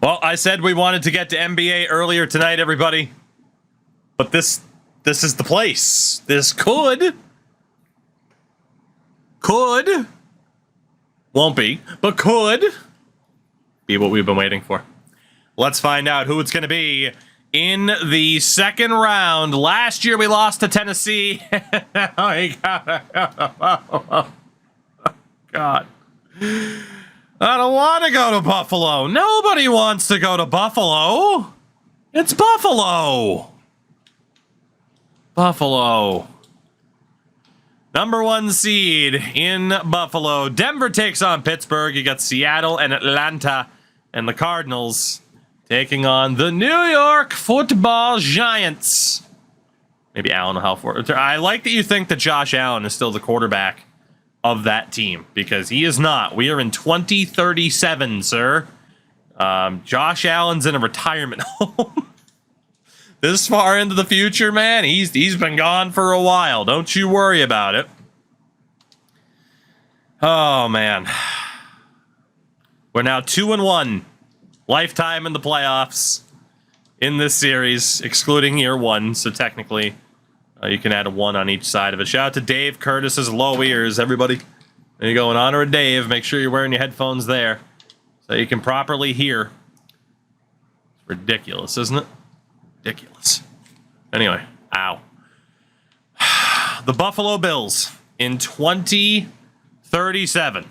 Well, I said we wanted to get to NBA earlier tonight, everybody. But this is the place. This could, won't be, but could be what we've been waiting for. Let's find out who it's going to be in the second round. Last year we lost to Tennessee. Oh, God. I don't want to go to Buffalo. Nobody wants to go to Buffalo. It's Buffalo. Buffalo. Number 1 seed in Buffalo. Denver takes on Pittsburgh. You got Seattle and Atlanta, and the Cardinals taking on the New York Football Giants. Maybe Allen will help for it. I like that you think that Josh Allen is still the quarterback of that team, because he is not. We are in 2037, sir. Josh Allen's in a retirement home. This far into the future, man, he's been gone for a while. Don't you worry about it. Oh, man. We're now 2-1. Lifetime in the playoffs in this series, excluding year 1. So technically, you can add a 1 on each side of it. Shout out to Dave Curtis's low ears, everybody. There you go. In honor of Dave, make sure you're wearing your headphones there so you can properly hear. It's ridiculous, isn't it? Ridiculous. Anyway, ow. The Buffalo Bills in 2037.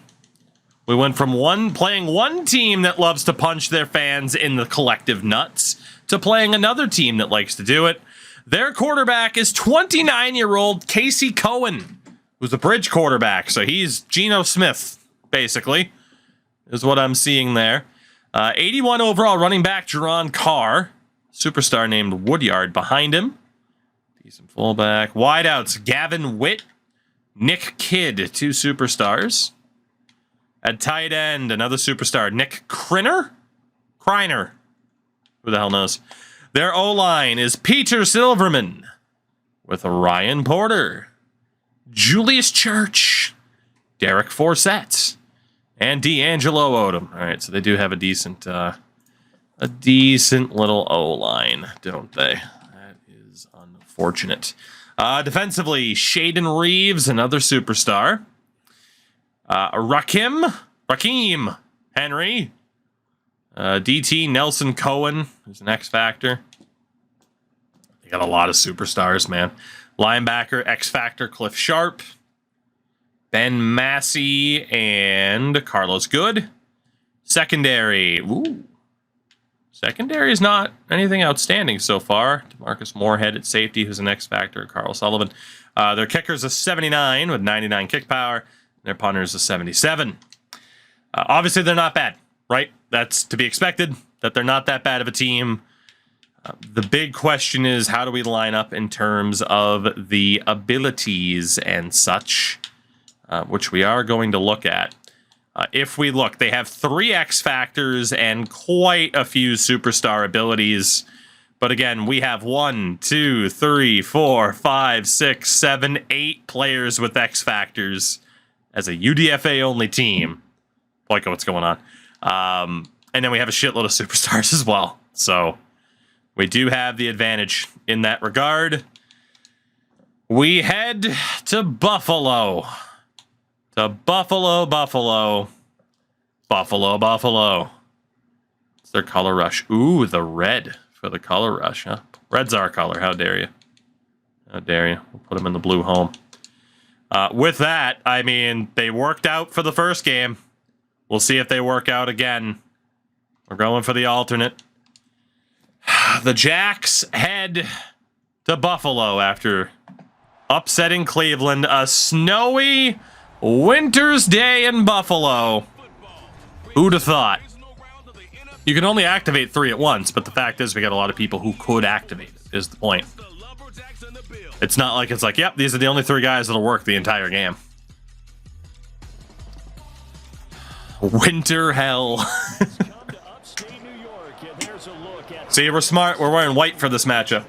We went from playing one team that loves to punch their fans in the collective nuts to playing another team that likes to do it. Their quarterback is 29-year-old Casey Cohen, who's a bridge quarterback. So he's Geno Smith, basically, is what I'm seeing there. 81 overall running back Jerron Carr. Superstar named Woodyard behind him. Decent fullback. Wideouts, Gavin Witt, Nick Kidd, 2 superstars. At tight end, another superstar, Nick Kreiner? Who the hell knows? Their O-line is Peter Silverman with Ryan Porter, Julius Church, Derek Forsett, and D'Angelo Odom. All right, so they do have a decent little O-line, don't they? That is unfortunate. Defensively, Shaden Reeves, another superstar. Raheem Henry. DT Nelson Cohen, who's an X Factor. They got a lot of superstars, man. Linebacker, X Factor, Cliff Sharp. Ben Massey and Carlos Good. Secondary. Ooh. Secondary is not anything outstanding so far. DeMarcus Moorhead at safety, who's an X Factor. Carl Sullivan. Their kicker's a 79 with 99 kick power. Their punter's a 77. Obviously, they're not bad, right? That's to be expected, that they're not that bad of a team. The big question is, how do we line up in terms of the abilities and such, which we are going to look at. If we look, they have 3 X Factors and quite a few superstar abilities. But again, we have 1, 2, 3, 4, 5, 6, 7, 8 players with X Factors as a UDFA-only team. Like, what's going on? And then we have a shitload of superstars as well. So we do have the advantage in that regard. We head to Buffalo. Buffalo. It's their color rush. Ooh, the red for the color rush, huh? Red's our color. How dare you? How dare you? We'll put them in the blue home. With that, I mean, they worked out for the first game. We'll see if they work out again. We're going for the alternate. The Jacks head to Buffalo after upsetting Cleveland. A snowy winter's day in Buffalo. Who'd have thought? You can only activate 3 at once, but the fact is we got a lot of people who could activate it, is the point. It's not like it's like, yep, these are the only 3 guys that'll work the entire game. Winter hell. See, we're smart. We're wearing white for this matchup.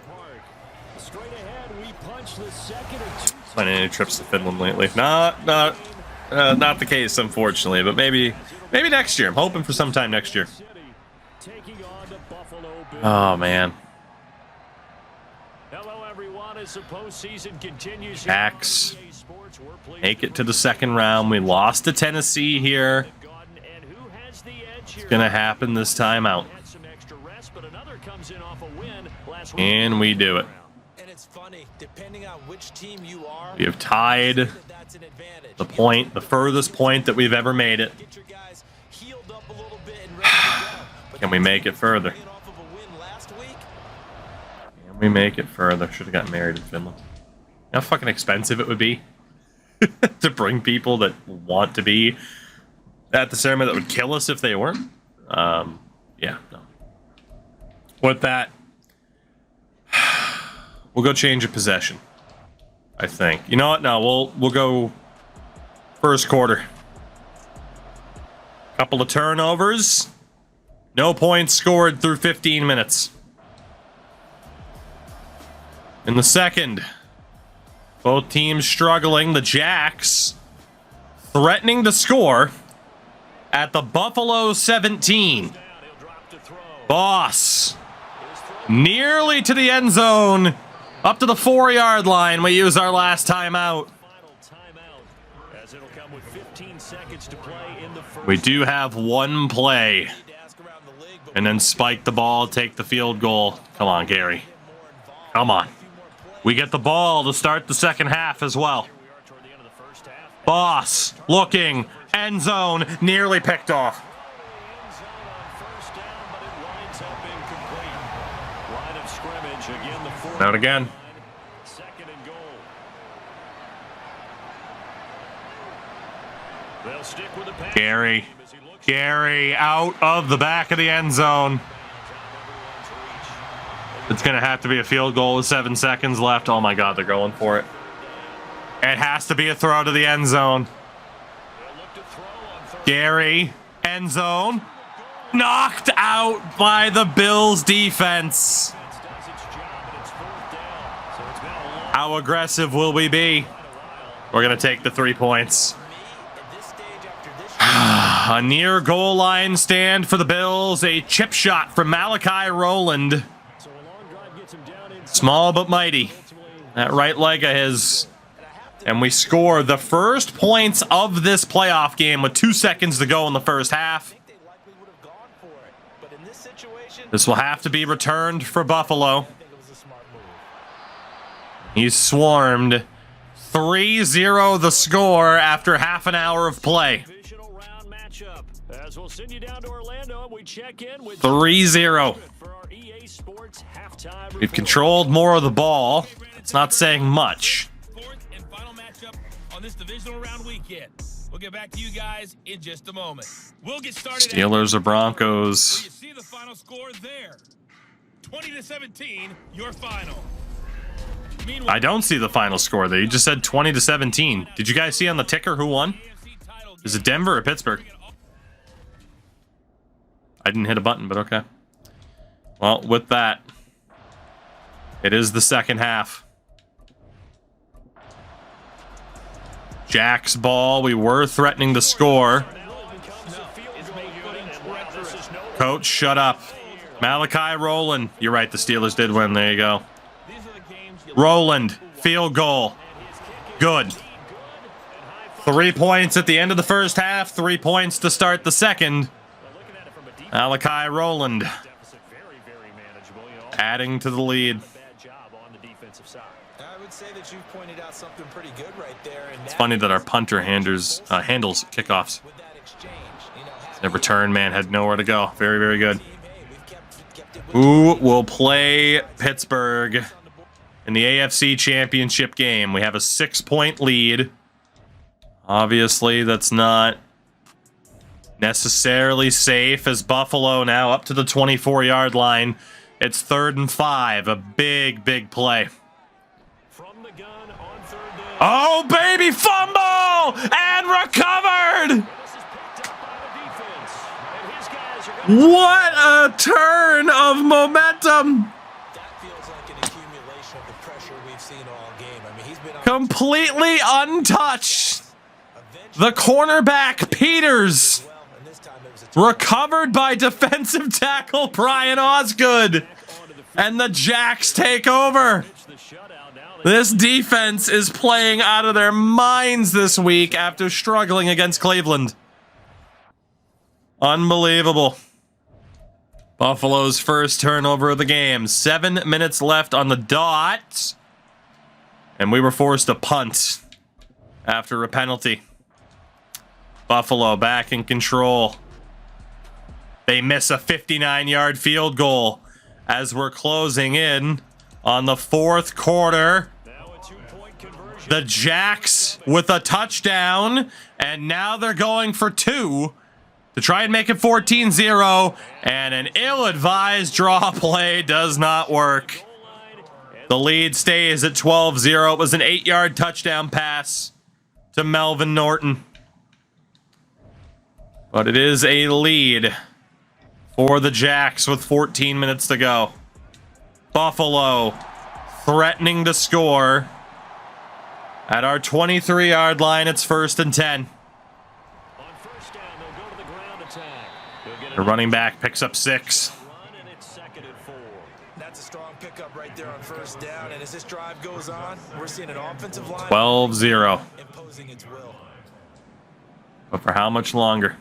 Not any trips to Finland lately. Not the case, unfortunately. But maybe next year. I'm hoping for sometime next year. Oh, man. Hello, everyone. As the postseason continues, Jacks make it to the second round. We lost to Tennessee here. It's going to happen this time out. And we do it. We have tied the furthest point that we've ever made it. Can we make it further? Can we make it further? Should have gotten married in Finland. You know how fucking expensive it would be to bring people that want to be at the ceremony that would kill us if they weren't? Yeah, no. With that, we'll go change of possession, I think. You know what? No, we'll go first quarter. Couple of turnovers. No points scored through 15 minutes. In the second, both teams struggling. The Jacks threatening to score at the Buffalo 17. Boss nearly to the end zone, up to the 4-yard line. We use our last timeout. We do have one play, and then spike the ball, take the field goal. Come on, Gary. Come on. We get the ball to start the second half as well. Boss looking, end zone, nearly picked off. Out again. Gary out of the back of the end zone. It's going to have to be a field goal with 7 seconds left. Oh my God, they're going for it. It has to be a throw to the end zone. Gary, end zone. Knocked out by the Bills defense. How aggressive will we be? We're going to take the 3 points. A near goal line stand for the Bills. A chip shot from Malachi Rowland. Small but mighty. That right leg of his. And we score the first points of this playoff game with 2 seconds to go in the first half. This will have to be returned for Buffalo. He's swarmed. 3-0 the score after half an hour of play. 3-0. We've controlled more of the ball. It's not saying much. And final matchup on this divisional round weekend. We'll get back to you guys in just a moment. We'll get started. Steelers or Broncos. You see the final score there. 20-17, your final. I don't see the final score there. You just said 20-17. Did you guys see on the ticker who won? Is it Denver or Pittsburgh? I didn't hit a button, but okay. Well, with that, it is the second half. Jack's ball. We were threatening to score. Coach, shut up. Malachi Rowland. You're right, the Steelers did win. There you go. Rowland, field goal. Good. 3 points at the end of the first half. 3 points to start the second. Malachi Rowland adding to the lead. It's funny that our punter handles kickoffs. The return man had nowhere to go. Very, very good. Who will play Pittsburgh in the AFC Championship game? We have a 6-point lead. Obviously, that's not necessarily safe as Buffalo now up to the 24-yard line. It's 3rd and 5. A big, big play. Oh, baby, fumble! And recovered! What a turn of momentum! Completely untouched. The cornerback, Peters, Recovered by defensive tackle Brian Osgood. And the Jacks take over. This defense is playing out of their minds this week after struggling against Cleveland. Unbelievable. Buffalo's first turnover of the game. 7 minutes left on the dot. And we were forced to punt after a penalty. Buffalo back in control. They miss a 59-yard field goal as we're closing in on the fourth quarter. The Jacks with a touchdown, and now they're going for 2 to try and make it 14-0, and an ill-advised draw play does not work. The lead stays at 12-0. It was an 8-yard touchdown pass to Melvin Norton. But it is a lead for the Jacks with 14 minutes to go. Buffalo threatening to score. At our 23-yard line, it's 1st and 10. The running back picks up 6. That's a strong pickup right there on 1st down. And as this drive goes on, we're seeing an offensive line 12-0. imposing its will. But for how much longer?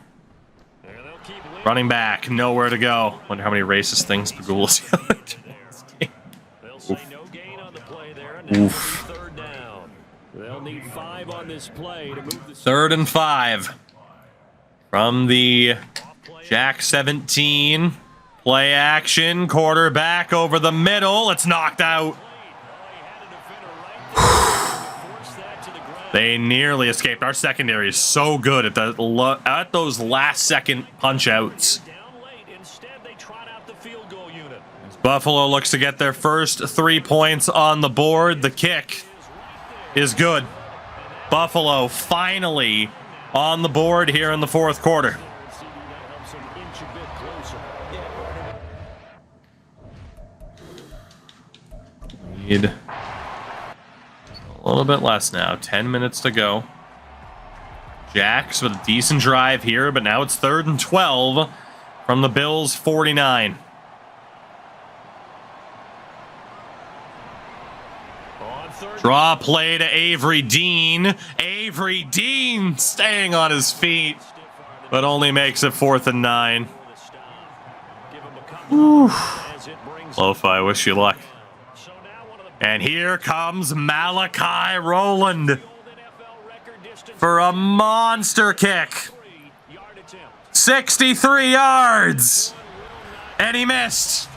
Running back, nowhere to go. Wonder how many racist things Pagula's yelling. Oof. They'll need 5 on this play to move the 3rd and 5 from the Jack 17. Play action, quarterback over the middle. It's knocked out. They nearly escaped. Our secondary is so good at those last second punch outs. Buffalo looks to get their first 3 points on the board. The kick is good. Buffalo finally on the board here in the fourth quarter. Need a little bit less now. 10 minutes to go. Jacks with a decent drive here, but now it's 3rd and 12 from the Bills' 49. Draw play to Avery Dean. Avery Dean staying on his feet, but only makes it 4th and 9. Lo-Fi, wish you luck. And here comes Malachi Rowland for a monster kick. 63 yards. And he missed.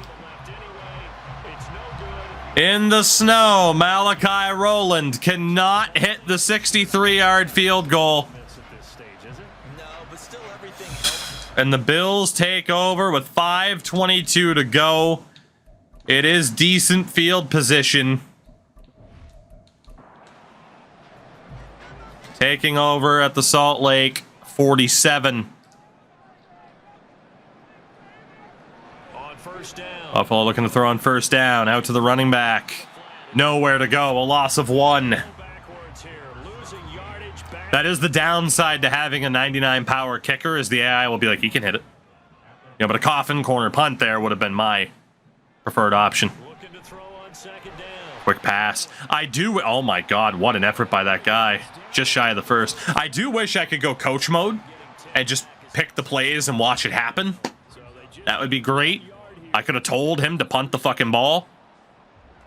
In the snow, Malachi Rowland cannot hit the 63-yard field goal. And the Bills take over with 5:22 to go. It is decent field position. Taking over at the Salt Lake 47. Buffalo looking to throw on 1st down. Out to the running back. Nowhere to go. A loss of 1. That is the downside to having a 99 power kicker, is the AI will be like, he can hit it. You know, but a coffin corner punt there would have been my preferred option. Quick pass. Oh my God, what an effort by that guy. Just shy of the first. I do wish I could go coach mode and just pick the plays and watch it happen. That would be great. I could have told him to punt the fucking ball.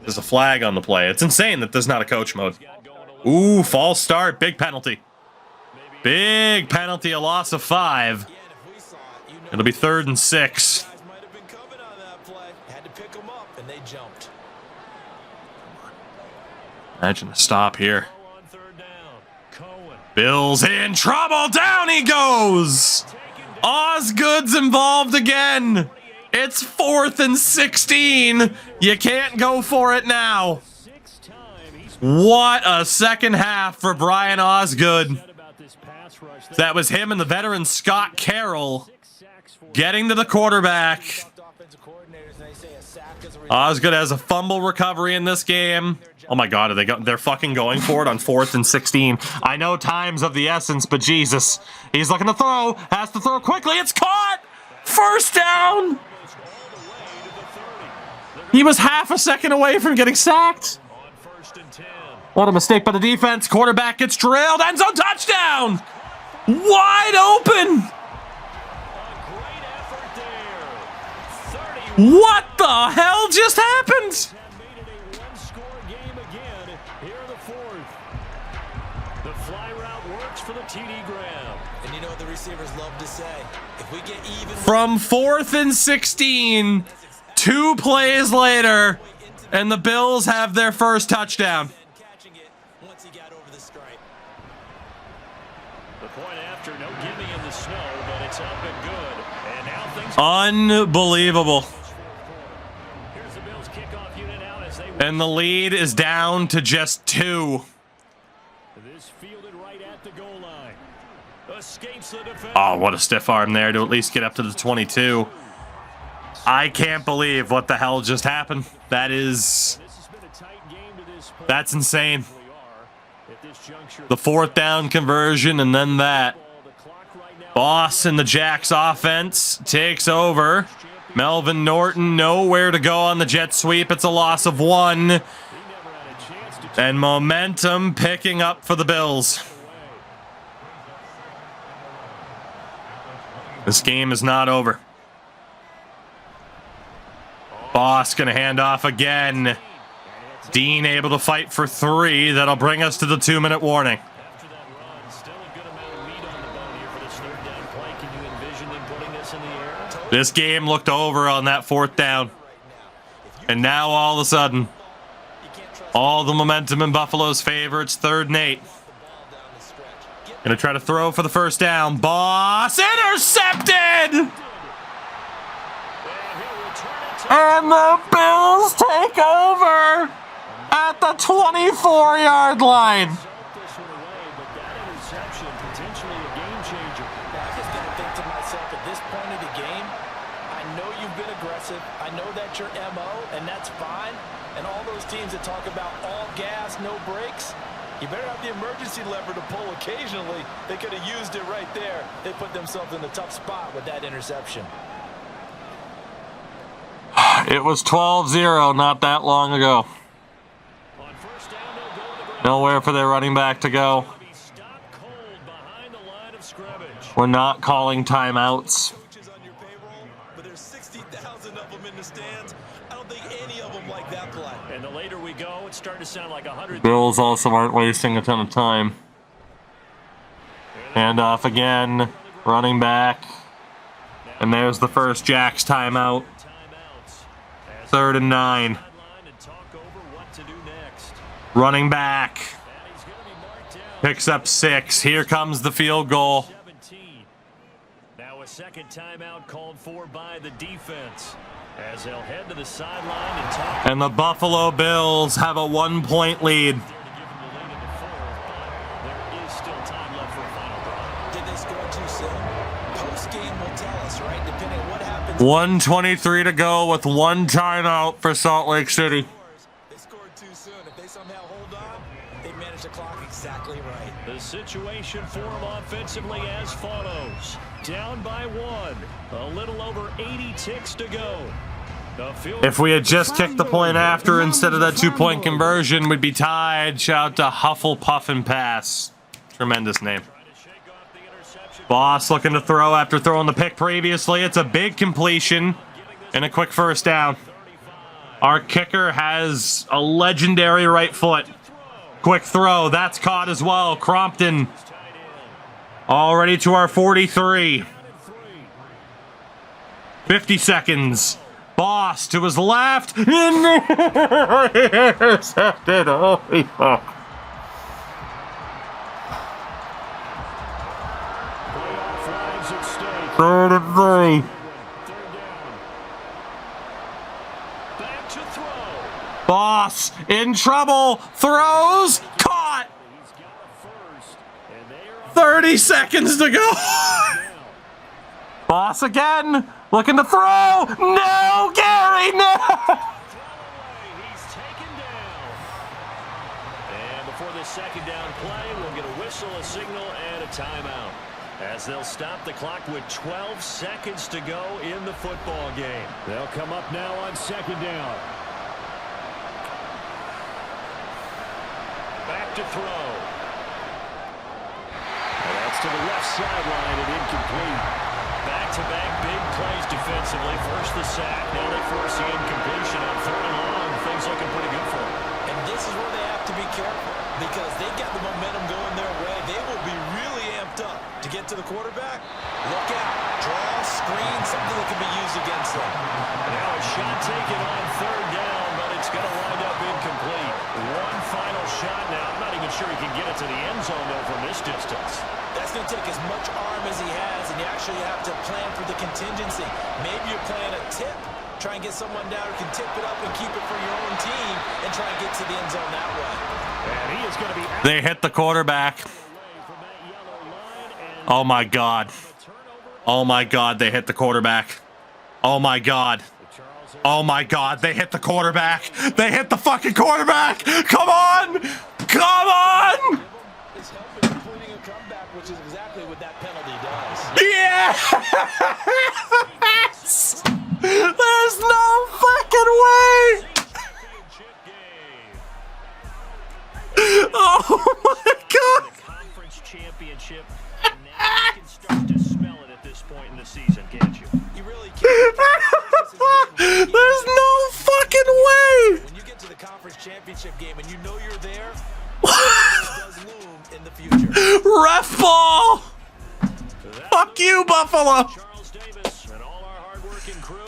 There's a flag on the play. It's insane that there's not a coach mode. Ooh, false start. Big penalty. Big penalty, a loss of 5. It'll be 3rd and 6. Imagine the stop here. Bills in trouble. Down he goes. Osgood's involved again. It's 4th and 16. You can't go for it now. What a second half for Brian Osgood. That was him and the veteran Scott Carroll getting to the quarterback. Osgood has a fumble recovery in this game. Oh my God, they're fucking going for it on 4th and 16. I know time's of the essence, but Jesus. He's looking to throw, has to throw quickly, it's caught! First down! He was half a second away from getting sacked. What a mistake by the defense. Quarterback gets drilled, end zone touchdown! Wide open! What the hell just happened? The fly route works for the TD grab. And you know what the receivers love to say? If we get even From 4th and 16, 2 plays later, and the Bills have their first touchdown. catching it once he got over the stripe. The point after, no gimme in the snow, but it's up and good. And now things Unbelievable. here's the Bills kickoff unit out as they And the lead is down to just 2. this fielded right at the goal line. Escapes the defense. Oh, what a stiff arm there to at least get up to the 22. I can't believe what the hell just happened. That is... This has been a tight game to this point. That's insane. They are at this juncture. The 4th down conversion and then that. The clock right now. Boss in the Jacks offense takes over. Melvin Norton nowhere to go on the jet sweep. It's a loss of 1. He never had a chance to And momentum picking up for the Bills. This game is not over. Boss gonna hand off again. Dean able to fight for 3. That'll bring us to the 2-minute warning. after that run. Still a good amount of meat on the bone here for this 3rd down play. Can you envision them putting this in the air? This game looked over on that 4th down. And now all of a sudden, all the momentum in Buffalo's favor. It's 3rd and 8. Gonna try to throw for the first down. Boss intercepted! And the Bills take over at the 24-yard line. This one away, but that interception potentially a game changer. I just got to think to myself at this point of the game, I know you've been aggressive. I know that's your MO, and that's fine. And all those teams that talk about all gas, no brakes, you better have the emergency lever to pull occasionally. They could have used it right there. They put themselves in a tough spot with that interception. It was 12-0 not that long ago. On first down, they'll go to the ground. Nowhere for their running back to go. Be stopped cold behind the line of scrimmage. We're not calling timeouts. Coaches on your payroll, but there's 60,000 of them in the stands. I don't think any of them like that play. And the later we go, it's starting to sound like 100. Bills also aren't wasting a ton of time. Hand off again. Running back. And there's the first Jacks timeout. Timeouts. 3rd and 9. Sideline and talk over what to do next. Running back. And he's going to be marked down. Picks up 6. Here comes the field goal. 17. Now a second timeout called for by the defense as they'll head to the sideline and talk And the Buffalo Bills have a 1-point lead. there to give them the lead in the 4th, but there is still time left for a final drive. Did they score too soon? Post-game will tell us, right? Depending on what happens. 1:23 to go with 1 timeout for Salt Lake City. They scored too soon. If they somehow hold on, they manage the clock exactly right. The situation for them offensively as follows. Down by 1. A little over 80 ticks to go. The field If we had just kicked the point after instead of that 2-point conversion, we'd be tied. Shout out to Huffle Puff and Pass. Tremendous name. trying to shake off the interception. Boss looking to throw after throwing the pick previously. It's a big completion and a quick first down. Our kicker has a legendary right foot. Quick throw. That's caught as well. Crompton already to our 43. 50 seconds. Boss to his left. Intercepted. Holy fuck. Playoff lives at stake. 3rd and 3. 3rd down. Back to throw. Boss in trouble. Throws. Caught. He's got the first, and they are 30 seconds to go. Boss again. Looking to throw. No, Gary, no. second down play. We'll get a whistle, a signal, and a timeout, as they'll stop the clock with 12 seconds to go in the football game. They'll come up now on second down. Back to throw. And that's to the left sideline and incomplete. Back-to-back big plays defensively. First the sack. Now they force the incompletion on third and long. Things looking pretty good for them. And this is where they have to be careful, because they've got the momentum going their way. They will be really amped up to get to the quarterback. Look out. Draw, screen, something that can be used against them. Now a shot taken on third down, but it's going to wind up incomplete. One final shot now. I'm not even sure he can get it to the end zone, though, from this distance. That's going to take as much arm as he has, and you actually have to plan for the contingency. Maybe you're playing a tip. Try and get someone down who can tip it up and keep it for your own team and try and get to the end zone that way. And he is going to be out. They hit the quarterback. Oh, my God. Oh, my God. They hit the quarterback. Oh, my God. Oh, my God. They hit the quarterback. They hit the fucking quarterback. Come on. Come on. It's helping completing a comeback, which is exactly what that penalty does. Yes! There's no fucking way! Oh my God! The conference championship, and now you can start to smell it at this point in the season, can't you? You really can't. There's no fucking way! When you get to the conference championship game and you know you're there, it does loom in the future. Ref ball! Fuck you, Buffalo! Charles Davis and all our hard-working crew.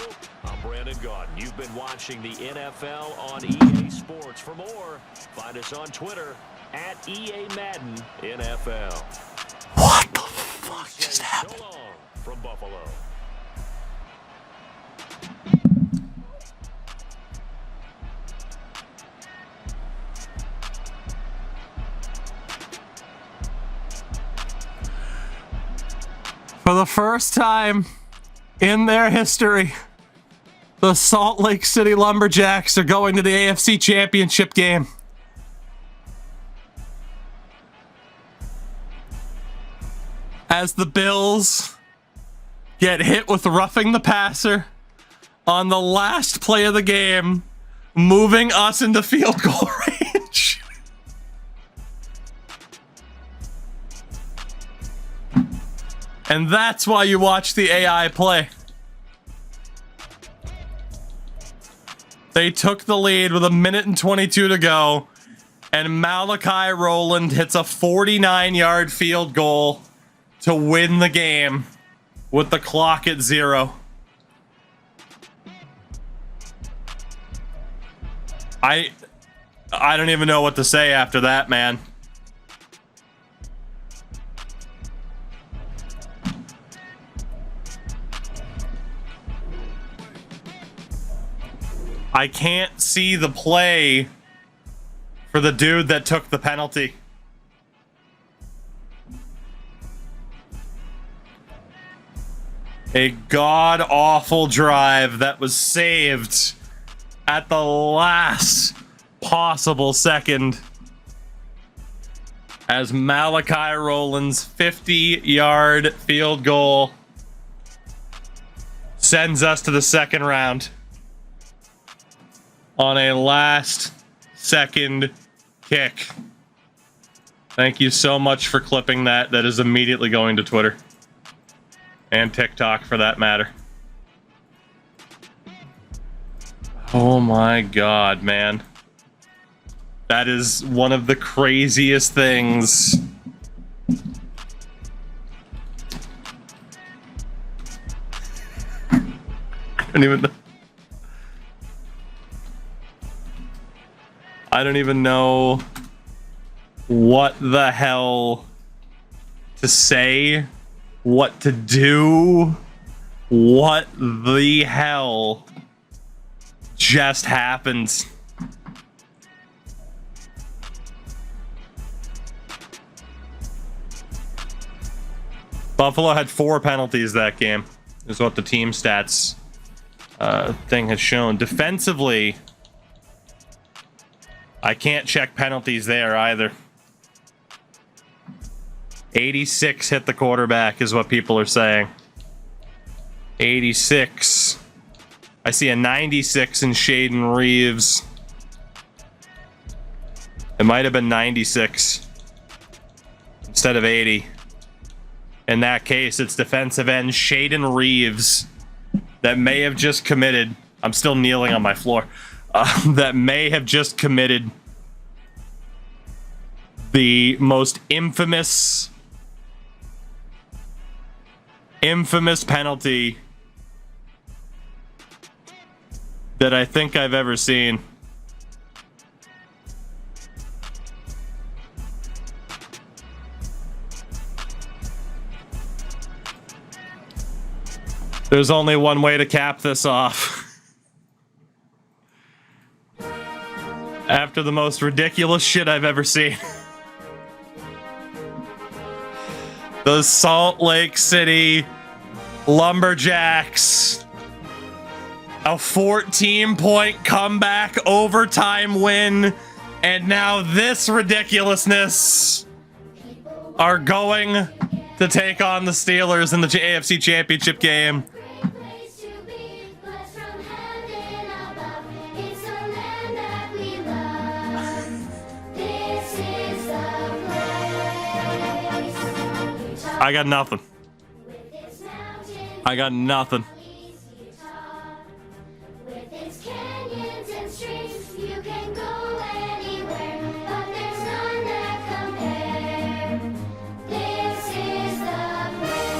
I'm Brandon Gaudin. You've been watching the NFL on EA Sports. For more, find us on Twitter at EA Madden NFL. What the fuck just happened? So long from Buffalo. For the first time in their history, the Salt Lake City Lumberjacks are going to the AFC Championship game. As the Bills get hit with roughing the passer on the last play of the game, moving us into field goal range. And that's why you watch the AI play. They took the lead with 1:22 minutes to go, and Malachi Rowland hits a 49-yard field goal to win the game with the clock at 0. I don't even know what to say after that, man. I can't see the play for the dude that took the penalty. A god-awful drive that was saved at the last possible second as Malachi Rowland's 50-yard field goal sends us to the second round on a last-second kick. Thank you so much for clipping that. That is immediately going to Twitter. And TikTok, for that matter. Oh my god, man. That is one of the craziest things. I don't even know what the hell to say, what to do, what the hell just happened. Buffalo had 4 penalties that game, is what the team stats thing has shown. Defensively, I can't check penalties there either. 86 hit the quarterback is what people are saying. 86. I see a 96 in Shaden Reeves. It might have been 96 instead of 80. In that case, it's defensive end Shaden Reeves that may have just committed. I'm still kneeling on my floor. That may have just committed the most infamous penalty that I think I've ever seen. There's only one way to cap this off. After the most ridiculous shit I've ever seen. The Salt Lake City Lumberjacks. A 14-point comeback overtime win. And now this ridiculousness are going to take on the Steelers in the AFC Championship game. I got nothing. I got nothing.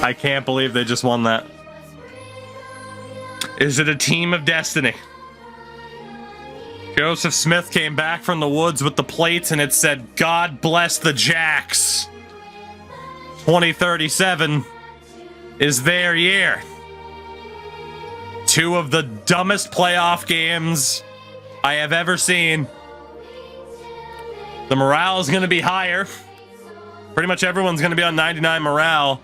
I can't believe they just won that. Is it a team of destiny? Joseph Smith came back from the woods with the plates and it said, "God bless the Jacks." 2037 is their year. Two of the dumbest playoff games I have ever seen. The morale is going to be higher. Pretty much everyone's going to be on 99 morale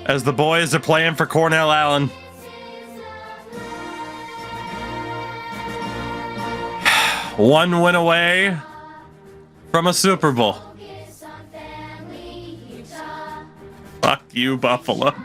as the boys are playing for Cornell Allen. One win away from a Super Bowl. Fuck you, Buffalo.